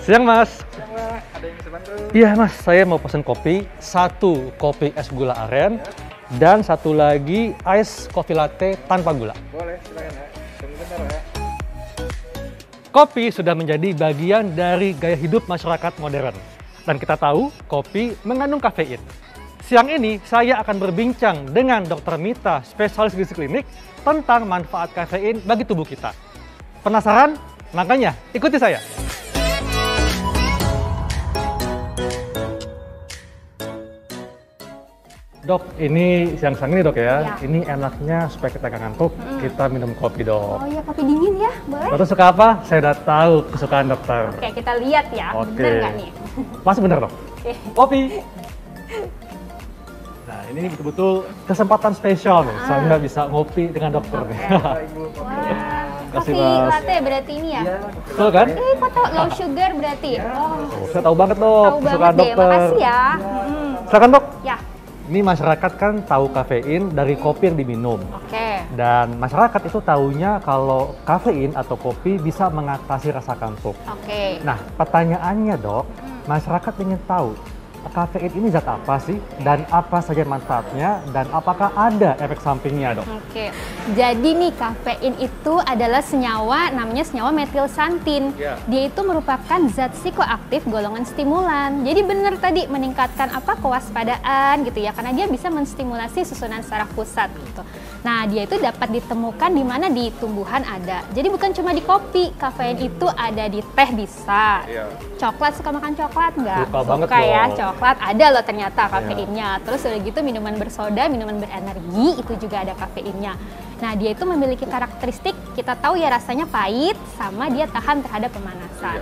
Siang Mas. Siang Mbak, ada yang bisa bantu? Iya Mas, saya mau pesen kopi, 1 kopi es gula aren, dan 1 lagi ice coffee latte tanpa gula. Boleh, silakan ya. Tunggu bentar ya. Kopi sudah menjadi bagian dari gaya hidup masyarakat modern. Dan kita tahu, kopi mengandung kafein. Siang ini, saya akan berbincang dengan Dr. Mita, spesialis gizi klinik, tentang manfaat kafein bagi tubuh kita. Penasaran? Makanya, ikuti saya. Dok, ini siang-siang ini dok ya. Ya. Ini enaknya supaya kita nggak ngantuk, kita minum kopi dok. Oh iya, kopi dingin ya, boleh? Dokter suka apa? Saya udah tahu kesukaan dokter. Oke, kita lihat ya, Oke. bener nggak nih? Masih bener dok? Oke. Kopi. Nah ini betul-betul kesempatan spesial nih. Saya bisa ngopi dengan dokter nih. Bapak, Ibu, kopi. Wah, Kasih, kopi Mas. latte berarti ini ya? Iya, Betul kan? Kok tau low sugar berarti? Oh, Oh, saya tahu banget dok tahu kesukaan banget deh, dokter. makasih ya. Silakan dok. Ya, Ini masyarakat kan tahu kafein dari kopi yang diminum. oke. Dan masyarakat itu taunya kalau kafein atau kopi bisa mengatasi rasa kantuk. Oke. Nah, pertanyaannya dok, masyarakat ingin tahu kafein ini zat apa sih dan apa saja manfaatnya dan apakah ada efek sampingnya dok? Oke, jadi nih kafein itu adalah senyawa, namanya senyawa metilsantin. Ya. Dia itu merupakan zat psikoaktif golongan stimulan. Jadi benar tadi meningkatkan apa kewaspadaan gitu ya, karena dia bisa menstimulasi susunan saraf pusat gitu. Nah, dia itu dapat ditemukan di mana di tumbuhan ada. Jadi bukan cuma di kopi, kafein itu ada di teh bisa. Iya. Coklat, suka makan coklat nggak? Suka banget ya, dong. coklat ada loh ternyata kafeinnya. Terus udah gitu minuman bersoda, minuman berenergi itu juga ada kafeinnya. Nah, dia itu memiliki karakteristik, kita tahu ya rasanya pahit sama dia tahan terhadap pemanasan.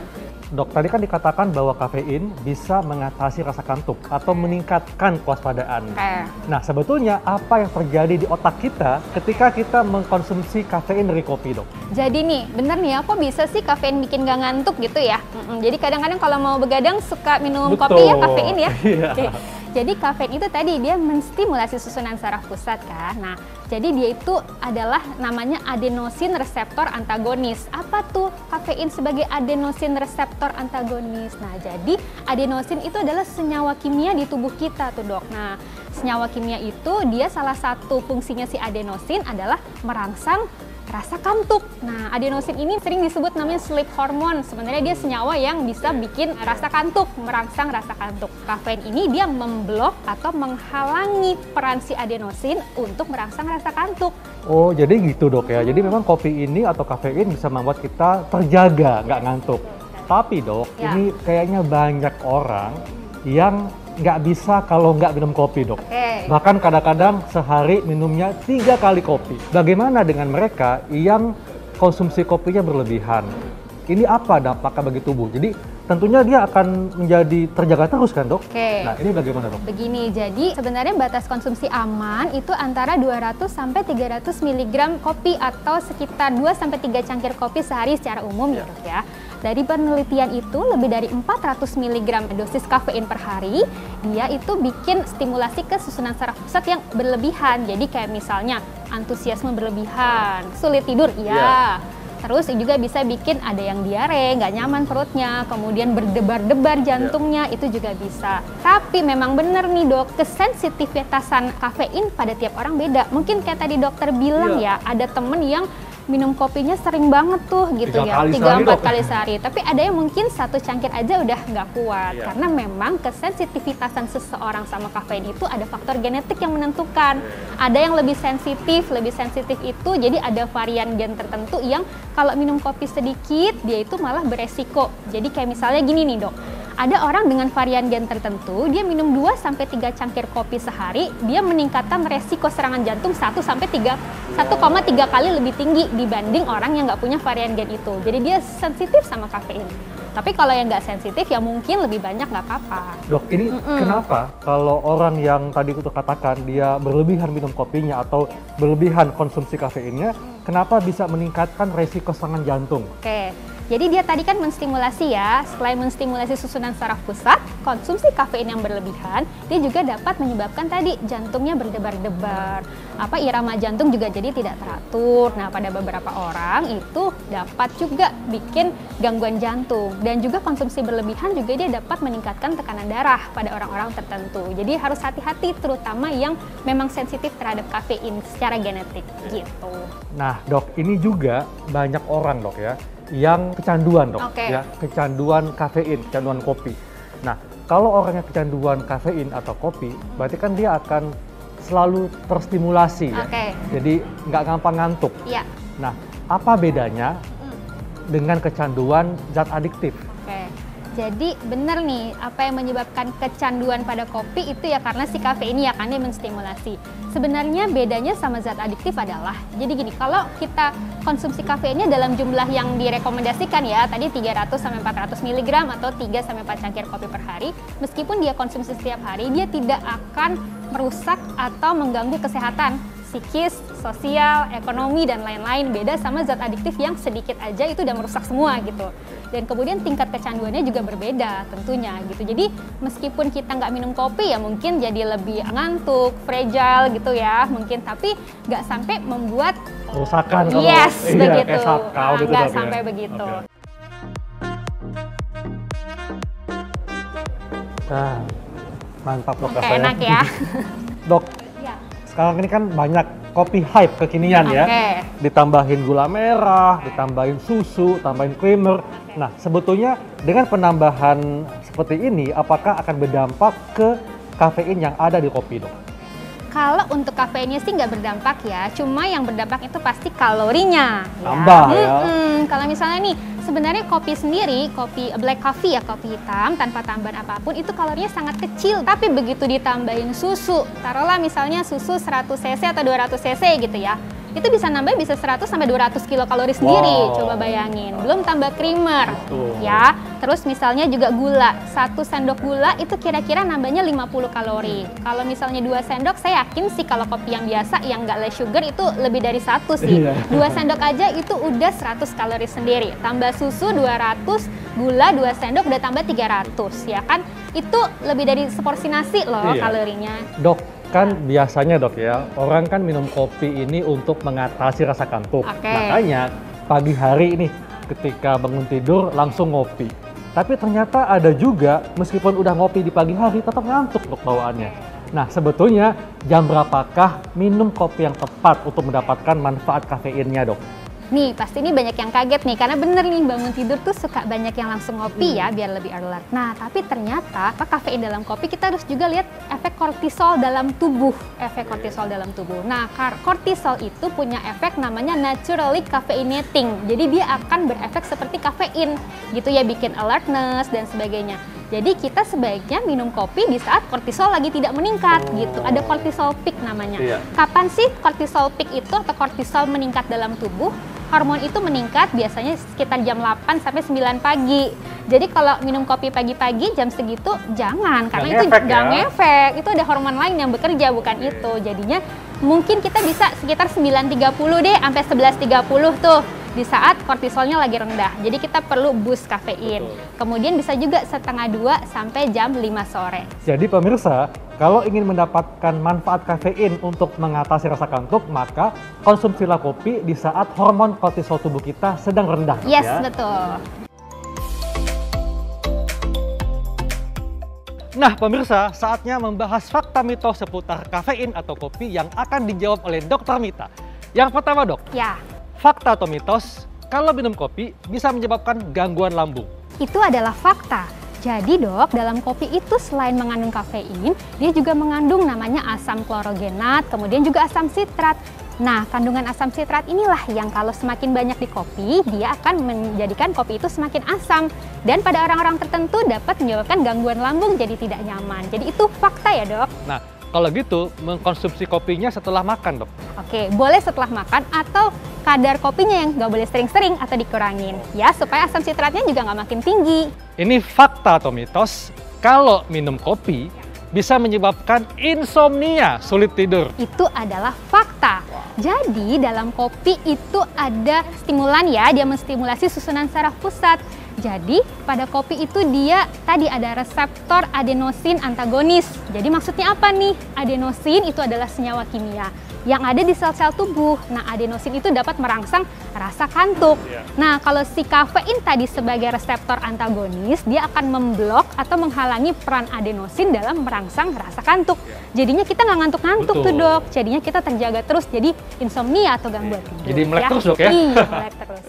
Dok, tadi kan dikatakan bahwa kafein bisa mengatasi rasa kantuk atau meningkatkan kewaspadaan. Oke. Nah, sebetulnya apa yang terjadi di otak kita ketika kita mengkonsumsi kafein dari kopi, dok? Jadi nih, bener nih ya, kok bisa sih kafein bikin gak ngantuk gitu ya? Jadi kadang-kadang kalau mau begadang suka minum Betul. kopi ya, kafein ya. Iya. Oke. Jadi kafein itu tadi dia menstimulasi susunan saraf pusat kan. Nah, jadi dia itu adalah namanya adenosin reseptor antagonis. Apa tuh kafein sebagai adenosin reseptor antagonis? Nah, jadi adenosin itu adalah senyawa kimia di tubuh kita tuh dok. Nah, senyawa kimia itu dia salah satu fungsinya si adenosin adalah merangsang rasa kantuk. Nah, adenosin ini sering disebut namanya sleep hormone. Sebenarnya dia senyawa yang bisa bikin rasa kantuk, merangsang rasa kantuk. Kafein ini dia memblok atau menghalangi peran si adenosin untuk merangsang rasa kantuk. Oh, jadi gitu dok ya. Jadi memang kopi ini atau kafein bisa membuat kita terjaga, nggak ngantuk. Tapi dok, Ya. ini kayaknya banyak orang yang nggak bisa kalau nggak minum kopi dok. Oke. Bahkan kadang-kadang sehari minumnya 3 kali kopi. Bagaimana dengan mereka yang konsumsi kopinya berlebihan? Ini apa dampaknya bagi tubuh? Jadi tentunya dia akan menjadi terjaga terus kan dok? Oke. Nah ini bagaimana dok? Begini, jadi sebenarnya batas konsumsi aman itu antara 200 sampai 300 mg kopi atau sekitar 2 sampai 3 cangkir kopi sehari secara umum ya dok ya. Dari penelitian itu lebih dari 400 mg dosis kafein per hari, dia itu bikin stimulasi ke susunan saraf pusat yang berlebihan. Jadi kayak misalnya antusiasme berlebihan, sulit tidur, iya. Terus juga bisa bikin ada yang diare, nggak nyaman perutnya, kemudian berdebar-debar jantungnya, itu juga bisa. Tapi memang benar nih dok, kesensitivitasan kafein pada tiap orang beda. Mungkin kayak tadi dokter bilang ya, ada temen yang minum kopinya sering banget tuh gitu 3 ya, kali 3-4 sehari, kali sehari. Tapi ada yang mungkin 1 cangkir aja udah nggak kuat. Karena memang kesensitivitasan seseorang sama kafein itu ada faktor genetik yang menentukan. Ada yang lebih sensitif itu jadi ada varian gen tertentu yang kalau minum kopi sedikit dia itu malah beresiko. Jadi kayak misalnya gini nih dok, ada orang dengan varian gen tertentu, dia minum 2-3 cangkir kopi sehari, dia meningkatkan resiko serangan jantung 1,3 kali lebih tinggi dibanding orang yang nggak punya varian gen itu. Jadi dia sensitif sama kafein. Tapi kalau yang nggak sensitif ya mungkin lebih banyak nggak apa-apa. Dok, ini kenapa kalau orang yang tadi aku katakan dia berlebihan minum kopinya atau berlebihan konsumsi kafeinnya, kenapa bisa meningkatkan resiko serangan jantung? Oke, Jadi dia tadi kan menstimulasi ya, selain menstimulasi susunan saraf pusat, konsumsi kafein yang berlebihan, dia juga dapat menyebabkan tadi jantungnya berdebar-debar, irama jantung juga jadi tidak teratur. Nah, pada beberapa orang itu dapat juga bikin gangguan jantung, dan juga konsumsi berlebihan juga dia dapat meningkatkan tekanan darah pada orang-orang tertentu. Jadi harus hati-hati, terutama yang memang sensitif terhadap kafein secara genetik gitu. Nah dok, ini juga banyak orang dok ya, yang kecanduan dok, ya kecanduan kafein, kecanduan kopi. Nah, kalau orangnya kecanduan kafein atau kopi, berarti kan dia akan selalu terstimulasi ya. Jadi nggak gampang ngantuk. Iya. Nah, apa bedanya dengan kecanduan zat adiktif? Jadi benar nih, apa yang menyebabkan kecanduan pada kopi itu ya karena si kafein ini ya kan dia menstimulasi. Sebenarnya bedanya sama zat adiktif adalah, jadi gini, kalau kita konsumsi kafeinnya dalam jumlah yang direkomendasikan ya, tadi 300-400 mg atau 3-4 cangkir kopi per hari, meskipun dia konsumsi setiap hari, dia tidak akan merusak atau mengganggu kesehatan psikis, sosial, ekonomi, dan lain-lain. Beda sama zat adiktif yang sedikit aja itu udah merusak semua gitu. Dan kemudian tingkat kecanduannya juga berbeda tentunya gitu. Jadi meskipun kita nggak minum kopi ya mungkin jadi lebih ngantuk, fragile gitu ya mungkin, tapi nggak sampai membuat kerusakan. Yes, begitu. Nggak sampai begitu. Nah, mantap dok. Enak ya. Dok, sekarang ini kan banyak kopi hype kekinian ya. Ditambahin gula merah, ditambahin susu, tambahin creamer. Nah, sebetulnya dengan penambahan seperti ini, apakah akan berdampak ke kafein yang ada di kopi, dok? Kalau untuk kafeinnya sih nggak berdampak ya, cuma yang berdampak itu pasti kalorinya. Tambah ya. Kalau misalnya nih, sebenarnya kopi sendiri, kopi black coffee ya, kopi hitam tanpa tambahan apapun, itu kalorinya sangat kecil. Tapi begitu ditambahin susu, taruhlah misalnya susu 100 cc atau 200 cc gitu ya, itu bisa nambah bisa 100 sampai 200 kilokalori sendiri. Coba bayangin. Belum tambah creamer. Ya. Terus misalnya juga gula. 1 sendok gula itu kira-kira nambahnya 50 kalori. Kalau misalnya 2 sendok, saya yakin sih kalau kopi yang biasa yang nggak less sugar itu lebih dari 1 sih. 2 sendok aja itu udah 100 kalori sendiri. Tambah susu 200, gula 2 sendok udah tambah 300 ya kan. Itu lebih dari seporsi nasi loh kalorinya. Dok, kan biasanya dok ya, orang kan minum kopi ini untuk mengatasi rasa kantuk. Makanya pagi hari ini ketika bangun tidur langsung ngopi. Tapi ternyata ada juga meskipun udah ngopi di pagi hari tetap ngantuk dok bawaannya. Nah, sebetulnya jam berapakah minum kopi yang tepat untuk mendapatkan manfaat kafeinnya, dok? Nih, pasti ini banyak yang kaget nih, karena bener nih bangun tidur tuh suka banyak yang langsung ngopi ya, biar lebih alert. Nah, tapi ternyata kafein dalam kopi kita harus juga lihat efek kortisol dalam tubuh. Efek kortisol dalam tubuh. Nah, kortisol itu punya efek namanya naturally caffeinating. Jadi dia akan berefek seperti kafein gitu ya, bikin alertness dan sebagainya. Jadi kita sebaiknya minum kopi di saat kortisol lagi tidak meningkat gitu. Ada kortisol peak namanya. Kapan sih kortisol peak itu atau kortisol meningkat dalam tubuh? Hormon itu meningkat biasanya sekitar jam 8 sampai 9 pagi. Jadi kalau minum kopi pagi-pagi jam segitu jangan, karena itu nggak ngefek. Itu ada hormon lain yang bekerja, bukan itu. Jadinya mungkin kita bisa sekitar 9.30 deh sampai 11.30 tuh, di saat kortisolnya lagi rendah. Jadi kita perlu boost kafein. Kemudian bisa juga setengah 2 sampai jam 5 sore. Jadi pemirsa, kalau ingin mendapatkan manfaat kafein untuk mengatasi rasa kantuk, maka konsumsilah kopi di saat hormon kortisol tubuh kita sedang rendah. Yes, ya? Betul. Nah pemirsa, saatnya membahas fakta mitos seputar kafein atau kopi yang akan dijawab oleh Dr. Mita. Yang pertama dok, fakta atau mitos, kalau minum kopi bisa menyebabkan gangguan lambung? Itu adalah fakta. Jadi dok, dalam kopi itu selain mengandung kafein, dia juga mengandung namanya asam klorogenat, kemudian juga asam sitrat. Nah, kandungan asam sitrat inilah yang kalau semakin banyak di kopi, dia akan menjadikan kopi itu semakin asam. Dan pada orang-orang tertentu dapat menyebabkan gangguan lambung jadi tidak nyaman. Jadi itu fakta ya dok. Nah, kalau gitu mengkonsumsi kopinya setelah makan dok? Oke, boleh setelah makan atau kadar kopinya yang nggak boleh sering-sering atau dikurangin. Ya, supaya asam sitratnya juga nggak makin tinggi. Ini fakta atau mitos, kalau minum kopi bisa menyebabkan insomnia, sulit tidur? Itu adalah fakta. Jadi dalam kopi itu ada stimulan ya, dia menstimulasi susunan saraf pusat. Jadi pada kopi itu dia tadi ada reseptor adenosin antagonis. Jadi maksudnya apa nih? Adenosin itu adalah senyawa kimia yang ada di sel-sel tubuh. Nah, adenosin itu dapat merangsang rasa kantuk. Nah, kalau si kafein tadi sebagai reseptor antagonis, dia akan memblok atau menghalangi peran adenosin dalam merangsang rasa kantuk. Jadinya kita nggak ngantuk-ngantuk tuh dok. Jadinya kita terjaga terus, jadi insomnia atau gangguan tidur. Jadi melek terus dok ya? Iya, melek terus.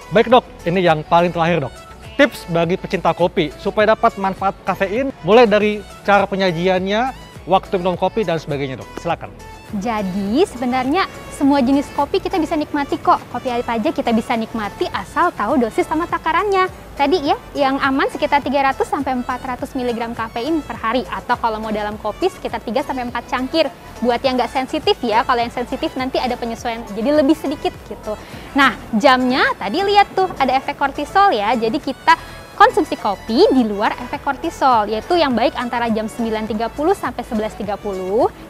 Baik dok, ini yang paling terakhir dok. Tips bagi pecinta kopi supaya dapat manfaat kafein, mulai dari cara penyajiannya, waktu minum kopi, dan sebagainya dok. Silakan. Jadi sebenarnya semua jenis kopi kita bisa nikmati kok. Kopi apa aja kita bisa nikmati asal tahu dosis sama takarannya. Tadi ya, yang aman sekitar 300 sampai 400 mg kafein per hari, atau kalau mau dalam kopi sekitar 3 sampai 4 cangkir. Buat yang nggak sensitif ya, kalau yang sensitif nanti ada penyesuaian, jadi lebih sedikit gitu. Nah, jamnya tadi lihat tuh ada efek kortisol ya. Jadi kita konsumsi kopi di luar efek kortisol, yaitu yang baik antara jam 9.30 sampai 11.30,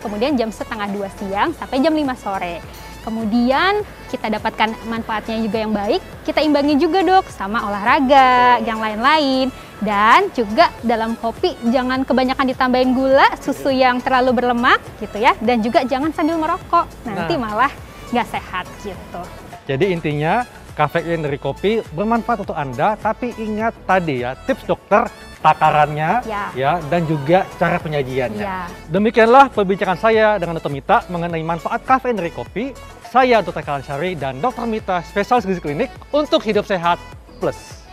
kemudian jam setengah 2 siang sampai jam 5 sore. Kemudian kita dapatkan manfaatnya juga yang baik, kita imbangi juga dok sama olahraga, yang lain-lain. Dan juga dalam kopi jangan kebanyakan ditambahin gula, susu yang terlalu berlemak gitu ya, dan juga jangan sambil merokok, nanti malah nggak sehat gitu. Jadi intinya, kafein dari kopi bermanfaat untuk Anda, tapi ingat tadi ya, tips dokter, takarannya ya, dan juga cara penyajiannya. Ya. Demikianlah perbincangan saya dengan Dr. Mita mengenai manfaat kafein dari kopi. Saya Dr. Kalan Syari dan Dr. Mita, spesialis gizi klinik untuk hidup sehat plus.